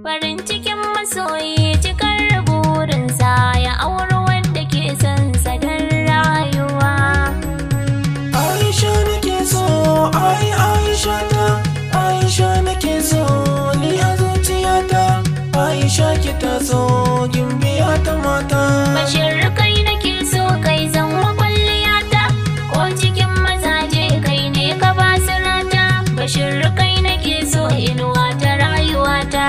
Farin cikin masoyi cikar burinsa ya auri wanda ke son sa don rayuwa. Aisha nake so, Aisha ta, Aisha nake so, ni a zuciyata. Aisha ki taso, gimbiya ta mata. Bashir kai nake so, kai zama kwalliyata, ko cikin mazaje kai ne ka ba sirata. Bashir kai nake so, inuwa ta rayuwata.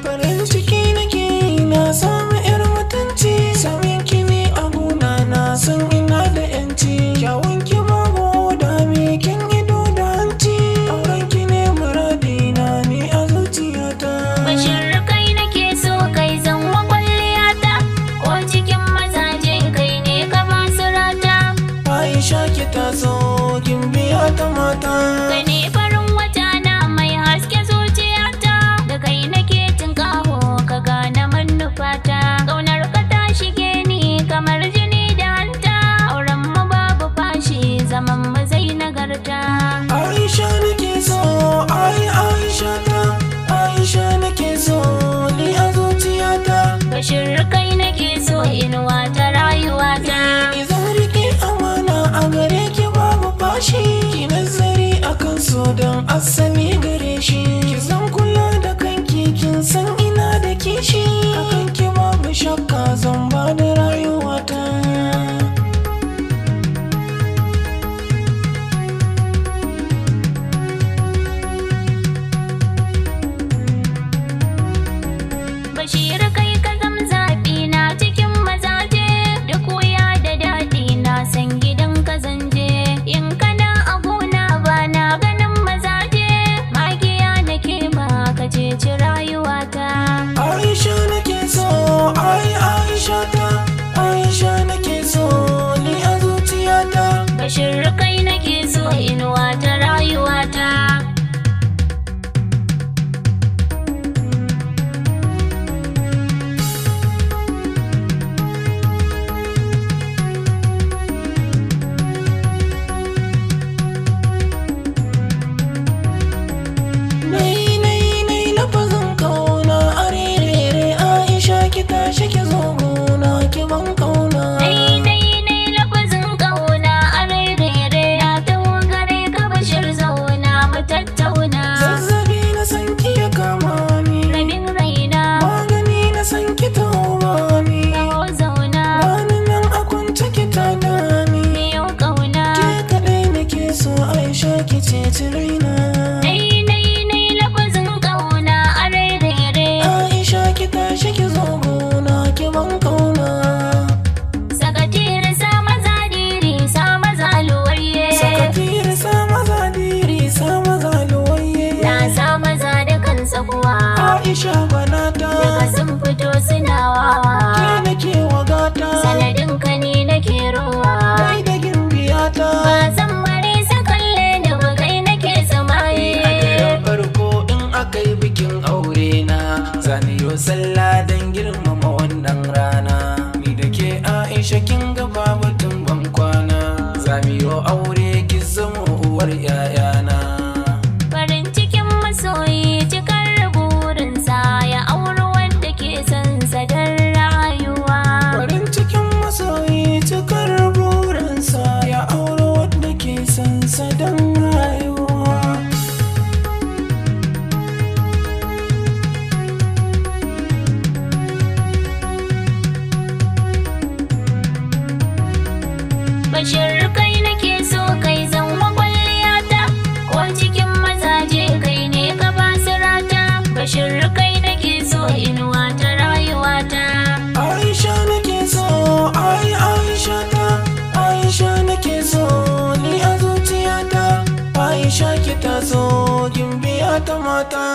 Farin ciki nake na samu 'yar mutunci, samin ki ne a gona na san ina da 'yanci. Kyawun ki babu da mikin ido da hanci, auren ki ne muradina ni a zuciyata. Bashir kai nake so, kai zama kwalliyata, ko cikin mazaje kai ne ka ba sirata. Aisha ki taso, gimbiya ta mata. Kai ne farin wata na mai haske zuciyata, da kai nake tinkaho ka gane manufata. Ƙaunar ka ta shige ni kamar jini da hanta, auren mu babu fashi, zaman mu zai nagarta. Aisha nake so, Aisha ta, Aisha nake so, ni a zuciyata. Bashir kai nake so, inuwa ta rayuwata. Ni zan rike amana a gare ki babu fashi, ki nazari akan so don asali gare shi. Ki zan kula da kanki, kin san ina da kishi, akan ki babu shakka zan ba da rayuwata. Bashir kai ka zam zaɓi na cikin mazaje, duk wuya da daɗi na san gidan ka zanje. In kana a gona ba na ganin mazaje, magiya nake ma ka ceci rayuwata. Aisha nake so, Aisha ta, Aisha nake so, ni a zuciyata. Bashir kai nake so, inuwa ta rayuwata. Nai lafazin kauna a rere, Aisha ki tashi ki zo gona ki ban kauna. Nai lafazin ƙauna a rere, ya taho gare ka Bashir zauna mu tattauna. Zazzabi na san ki ya kama ni, Rabin raina magani na san ki taho bani. taho zauna, Bani nan a kwance ki tada ni, miyo ƙauna. ke kaɗai nake so Aisha ki ceci raina. Nai lafazin ƙauna a rere, Aisha ki tashi ki zo gona ki ban kauna. sakatiri sa maza diri sa maza luwaye. Sakatiri sa maza diri sa maza luwaye. Na sa maza da kansa kuwa, Aisha banata, daga sun fito suna wawa. ke nake wagata, Sanadin ka ni nake ruwa, kai da gimbiyata. ba zan bari su kalle ni ba, kai nake A samaye. daren farko in aka yi bikin aure na, zaniyo sallah don girmama wannan rana. Ni da ke Aisha kin gaba batun ban kwana, zamiyo aure ki zama uwar 'ya'yana. Farin cikin masoyi cikar burinsa ya auri wanda ke son sa don rayuwa. Farin cikin masoyi cikar burinsa ya auro wadda ke son sa don rayuwa. Bashir kai nake so, kai zama kwalliyata, ko cikin mazaje kai ne ka ba sirata. Bashir kai nake so, inuwa ta rayuwata. Aisha nake so, Aisha ta, Aisha nake so, ni a zuciyata. Aisha ki taso, gimbiya ta mata.